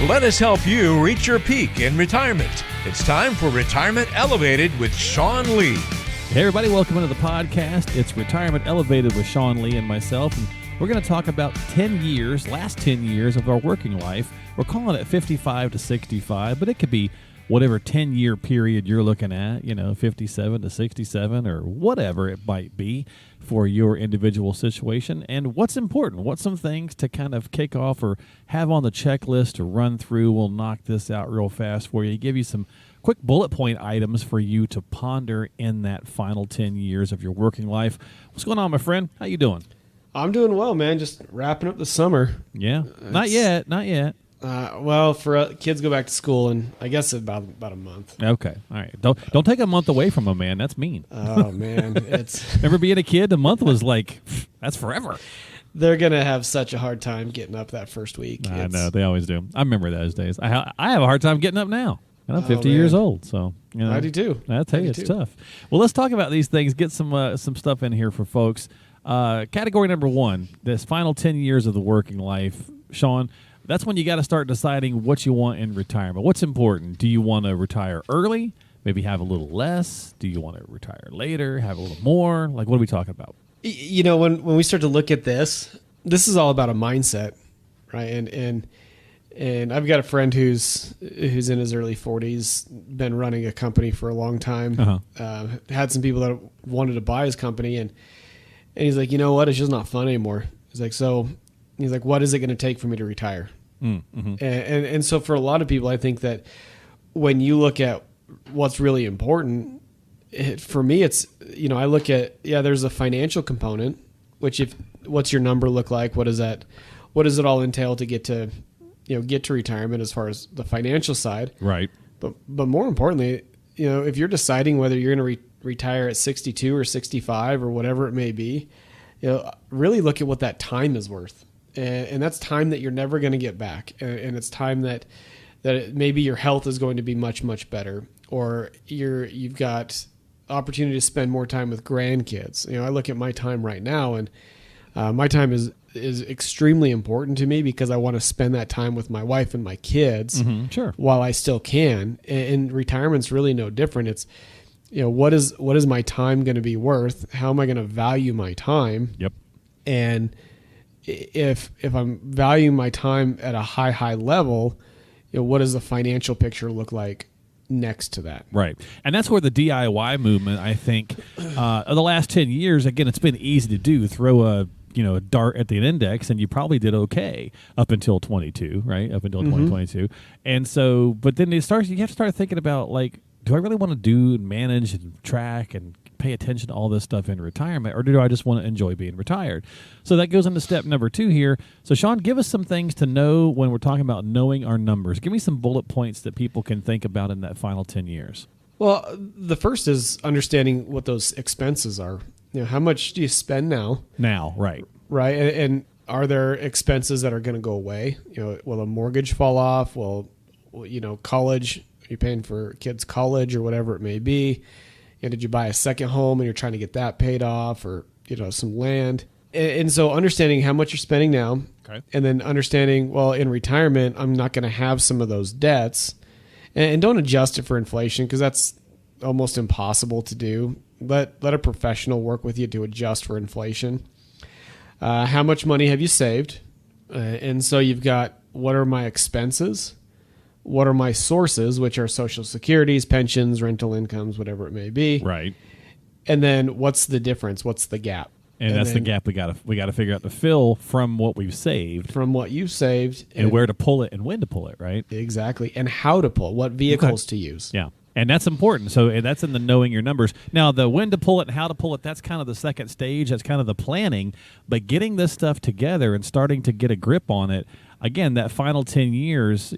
Let us help you reach your peak in retirement. It's time for Retirement Elevated with Sean Lee. Hey everybody, welcome into the podcast. It's Retirement Elevated with Sean Lee and myself, and we're going to talk about 10 years, last 10 years of our working life. We're calling it 55 to 65, but it could be whatever 10-year period you're looking at, 57 to 67 or whatever it might be for your individual situation. And what's important? What's some things to kind of kick off or have on the checklist to run through? We'll knock this out real fast for you, give you some quick bullet point items for you to ponder in that final 10 years of your working life. What's going on, my friend? How you doing? I'm doing well, man. Just wrapping up the summer. Yeah, not yet. Well, for kids go back to school in, I guess, about a month. Okay, all right. Don't take a month away from them, man. That's mean. Oh man, it's remember being a kid. A month was like that's forever. They're gonna have such a hard time getting up that first week. I know they always do. I remember those days. I have a hard time getting up now. And I'm 50 years old, so I do too. I tell you, it's tough. Well, let's talk about these things. Get some stuff in here for folks. Category number one: this final 10 years of the working life, Sean. That's when you got to start deciding what you want in retirement. What's important? Do you want to retire early? Maybe have a little less? Do you want to retire later? Have a little more? Like, what are we talking about? When we start to look at this is all about a mindset, right? And I've got a friend who's in his early 40s, been running a company for a long time. Had some people that wanted to buy his company, and he's like, you know what? It's just not fun anymore. He's like, what is it going to take for me to retire? Mm-hmm. And so for a lot of people, I think that when you look at what's really important, for me, it's, I look at, there's a financial component, which what's your number look like? What does it all entail to get to retirement as far as the financial side? Right. But more importantly, if you're deciding whether you're going to retire at 62 or 65 or whatever it may be, really look at what that time is worth. And that's time that you're never going to get back. And it's time that maybe your health is going to be much, much better, or you've got opportunity to spend more time with grandkids. I look at my time right now, and my time is extremely important to me because I want to spend that time with my wife and my kids while I still can. And retirement's really no different. It's, what is my time going to be worth? How am I going to value my time? Yep. And if I'm valuing my time at a high level, what does the financial picture look like next to that? Right. And that's where the DIY movement, I think, of the last 10 years, again, it's been easy to do. Throw a dart at the index, and you probably did okay up until 22, right? Up until 2022. And so, but then you have to start thinking about, like, do I really want to do and manage and track and pay attention to all this stuff in retirement, or do I just want to enjoy being retired? So that goes into step number 2 here. So Sean, give us some things to know when we're talking about knowing our numbers. Give me some bullet points that people can think about in that final 10 years. Well, the first is understanding what those expenses are. How much do you spend now? Right. Right. And are there expenses that are going to go away? Will a mortgage fall off? Will, college, are you paying for kids' college or whatever it may be? Did you buy a second home and you're trying to get that paid off, or, some land? And so understanding how much you're spending now, and then understanding, well, in retirement, I'm not going to have some of those debts, and don't adjust it for inflation, because that's almost impossible to do. Let a professional work with you to adjust for inflation. How much money have you saved? And so you've got, what are my expenses? What are my sources, which are Social Securities, pensions, rental incomes, whatever it may be. Right. And then what's the difference? What's the gap? And that's the gap we got to figure out to fill from what we've saved. From what you've saved. And where to pull it and when to pull it, right? Exactly. And how to pull, what vehicles to use. Yeah. And that's important. So that's in the knowing your numbers. Now, the when to pull it and how to pull it, that's kind of the second stage. That's kind of the planning. But getting this stuff together and starting to get a grip on it, again, that final 10 years,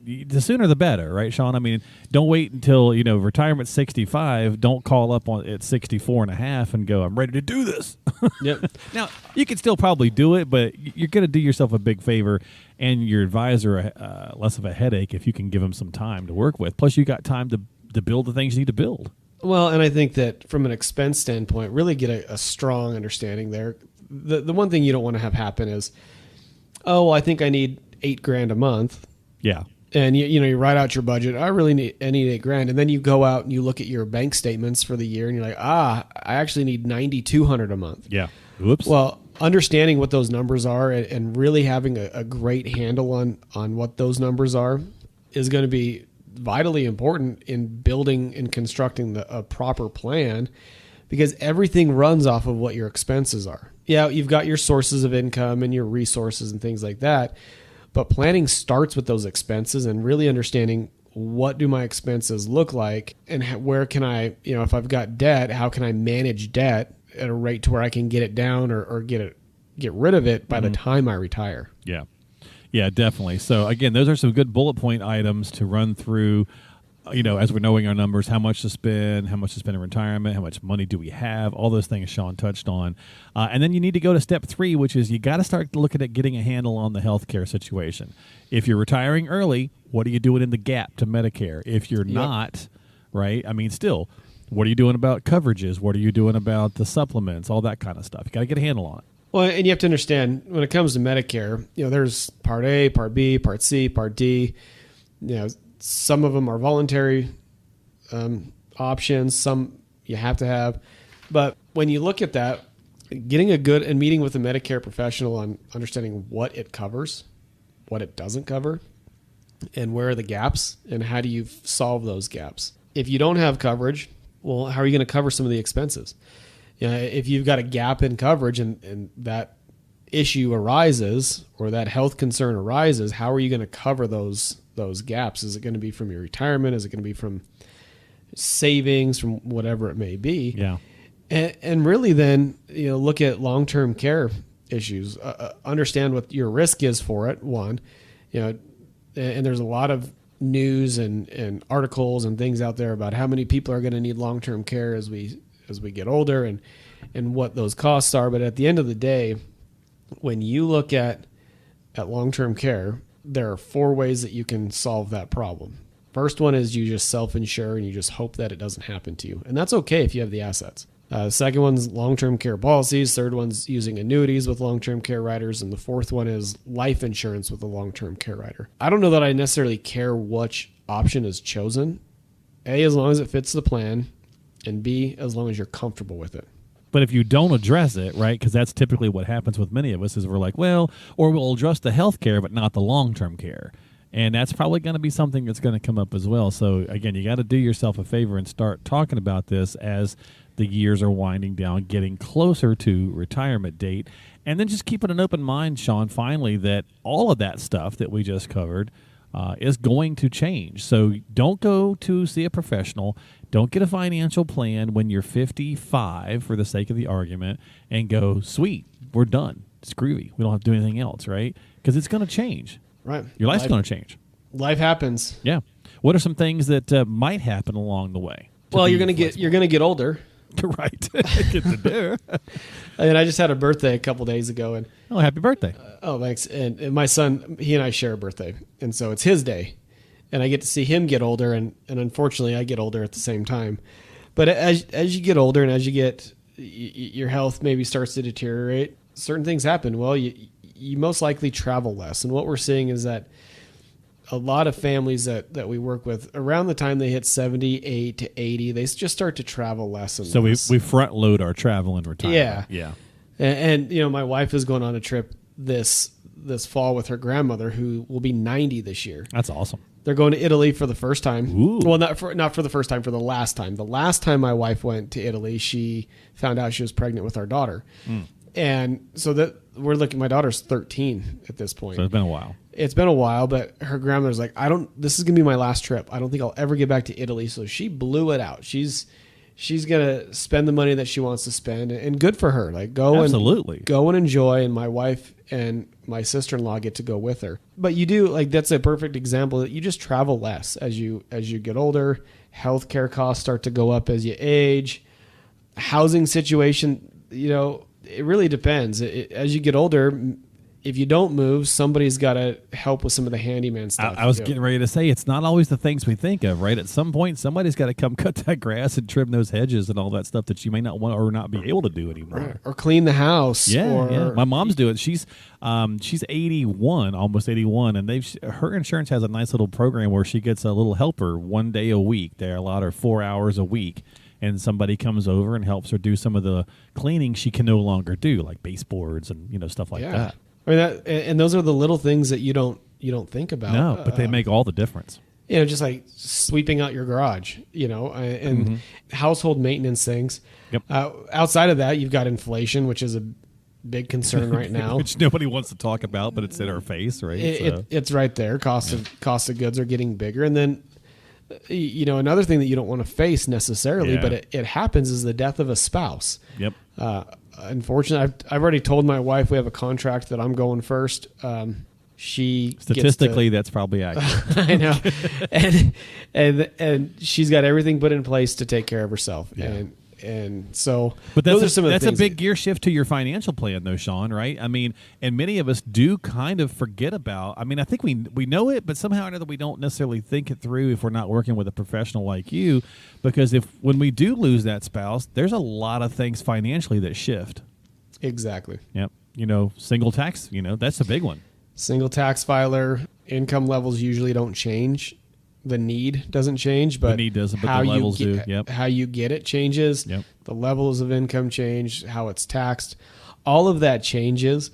the sooner the better, right, Sean? I mean, don't wait until, retirement's 65. Don't call up at 64 and a half and go, I'm ready to do this. Yep. Now, you can still probably do it, but you're going to do yourself a big favor and your advisor less of a headache if you can give them some time to work with. Plus, you got time to build the things you need to build. Well, and I think that from an expense standpoint, really get a strong understanding there. The one thing you don't want to have happen is, I think I need $8,000 a month. Yeah. And you write out your budget. I need $8,000, and then you go out and you look at your bank statements for the year, and you're like, I actually need $9,200 a month. Yeah. Whoops. Well, understanding what those numbers are and really having a great handle on what those numbers are is going to be vitally important in building and constructing a proper plan, because everything runs off of what your expenses are. Yeah, you've got your sources of income and your resources and things like that. But planning starts with those expenses and really understanding, what do my expenses look like, and where can I, if I've got debt, how can I manage debt at a rate to where I can get it down or get rid of it by the time I retire. Yeah. Yeah, definitely. So again, those are some good bullet point items to run through, as we're knowing our numbers, how much to spend in retirement, how much money do we have, all those things Sean touched on. And then you need to go to step 3, which is you got to start looking at getting a handle on the healthcare situation. If you're retiring early, what are you doing in the gap to Medicare? If you're not, right, still, what are you doing about coverages? What are you doing about the supplements? All that kind of stuff. You got to get a handle on it. Well, and you have to understand, when it comes to Medicare, there's Part A, Part B, Part C, Part D. Some of them are voluntary options. Some you have to have. But when you look at that, getting a good and meeting with a Medicare professional on understanding what it covers, what it doesn't cover, and where are the gaps, and how do you solve those gaps. If you don't have coverage, well, how are you going to cover some of the expenses? If you've got a gap in coverage and that issue arises, or that health concern arises, how are you going to cover those gaps? Is it going to be from your retirement? Is it going to be from savings, from whatever it may be? Yeah. And really then, look at long-term care issues. Understand what your risk is for it, one. And there's a lot of news and articles and things out there about how many people are going to need long-term care as we get older, and what those costs are. But at the end of the day, when you look at long-term care, there are 4 ways that you can solve that problem. First one is you just self-insure and you just hope that it doesn't happen to you. And that's okay if you have the assets. Second one's long-term care policies. Third one's using annuities with long-term care riders. And the fourth one is life insurance with a long-term care rider. I don't know that I necessarily care which option is chosen. A, as long as it fits the plan, and B, as long as you're comfortable with it. But if you don't address it, right, because that's typically what happens with many of us, is we're like, well, or we'll address the health care but not the long-term care. And that's probably going to be something that's going to come up as well. So, again, you got to do yourself a favor and start talking about this as the years are winding down, getting closer to retirement date. And then just keeping an open mind, Sean, finally, that all of that stuff that we just covered is going to change. So don't go to see a professional. Don't get a financial plan when you're 55, for the sake of the argument, and go, sweet, we're done. It's groovy. We don't have to do anything else, right? Because it's going to change. Right. Your life's going to change. Life happens. Yeah. What are some things that might happen along the way? Well, you're going to get older. Right. Get to do. And I just had a birthday a couple days ago, and oh, happy birthday! Thanks. And my son, he and I share a birthday, and so it's his day, and I get to see him get older, and unfortunately, I get older at the same time. But as you get older, and as you get your health maybe starts to deteriorate, certain things happen. Well, you most likely travel less, and what we're seeing is that a lot of families that we work with, around the time they hit 78 to 80, they just start to travel less and less. So we front load our travel and retirement. Yeah. And my wife is going on a trip this fall with her grandmother, who will be 90 this year. That's awesome. They're going to Italy for the first time. Ooh. Well, not for the first time, for the last time. The last time my wife went to Italy, she found out she was pregnant with our daughter. And so that we're looking, my daughter's 13 at this point. So it's been a while. It's been a while, but her grandmother's like, this is going to be my last trip. I don't think I'll ever get back to Italy. So she blew it out. She's going to spend the money that she wants to spend, and good for her. Like, go and enjoy. And my wife and my sister-in-law get to go with her. But you do, like, that's a perfect example that you just travel less as you get older. Healthcare costs start to go up as you age. Housing situation, it really depends. As you get older, if you don't move, somebody's got to help with some of the handyman stuff. I was getting ready to say, it's not always the things we think of, right? At some point, somebody's got to come cut that grass and trim those hedges and all that stuff that you may not want or not be able to do anymore. Right. Or clean the house. Yeah. My mom's doing it. She's 81, almost 81, and her insurance has a nice little program where she gets a little helper 1 day a week. They allot her 4 hours a week. And somebody comes over and helps her do some of the cleaning she can no longer do, like baseboards and stuff like that. I mean, and those are the little things that you don't think about. No, but they make all the difference. Just like sweeping out your garage, and household maintenance things. Yep. Outside of that, you've got inflation, which is a big concern right now, which nobody wants to talk about, but it's in our face, right? It's right there. Cost of goods are getting bigger, and then another thing that you don't want to face necessarily, but it happens, is the death of a spouse. Yep. Unfortunately, I've already told my wife we have a contract that I'm going first. She statistically, that's probably accurate. I know, and she's got everything put in place to take care of herself. Yeah. And so, but those are some of the that's things a big gear shift to your financial plan, though, Sean. Right? I mean, and many of us do kind of forget about. I mean, I think we know it, but somehow or another we don't necessarily think it through if we're not working with a professional like you. Because when we do lose that spouse, there's a lot of things financially that shift. Exactly. Yep. Single tax. That's a big one. Single tax filer, income levels usually don't change. The need doesn't change, but the need doesn't, but the levels do. Yep. How you get it changes. Yep. The levels of income change, how it's taxed. All of that changes.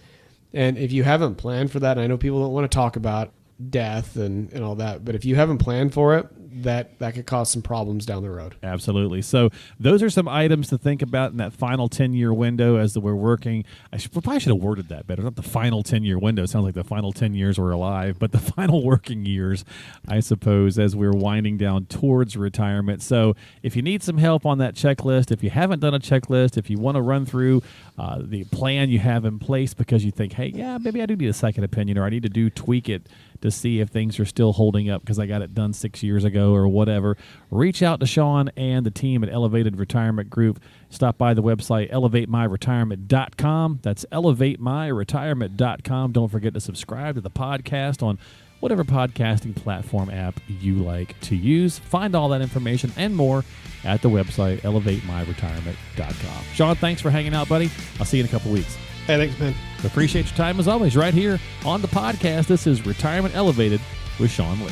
And if you haven't planned for that, I know people don't want to talk about death and all that, but if you haven't planned for it, that could cause some problems down the road. Absolutely. So those are some items to think about in that final 10-year window as we're working. Probably should have worded that better. Not the final 10-year window. It sounds like the final 10 years we're alive, but the final working years, I suppose, as we're winding down towards retirement. So if you need some help on that checklist, if you haven't done a checklist, if you want to run through the plan you have in place because you think, hey, yeah, maybe I do need a second opinion or I need to tweak it to see if things are still holding up because I got it done 6 years ago or whatever, reach out to Sean and the team at Elevated Retirement Group. Stop by the website, elevatemyretirement.com. That's elevatemyretirement.com. Don't forget to subscribe to the podcast on whatever podcasting platform app you like to use. Find all that information and more at the website, elevatemyretirement.com. Sean, thanks for hanging out, buddy. I'll see you in a couple weeks. Hey, thanks, man. Appreciate your time as always right here on the podcast. This is Retirement Elevated with Sean Lee.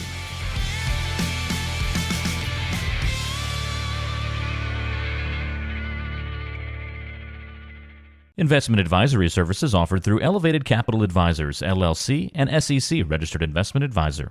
Investment advisory services offered through Elevated Capital Advisors, LLC, and SEC Registered Investment Advisor.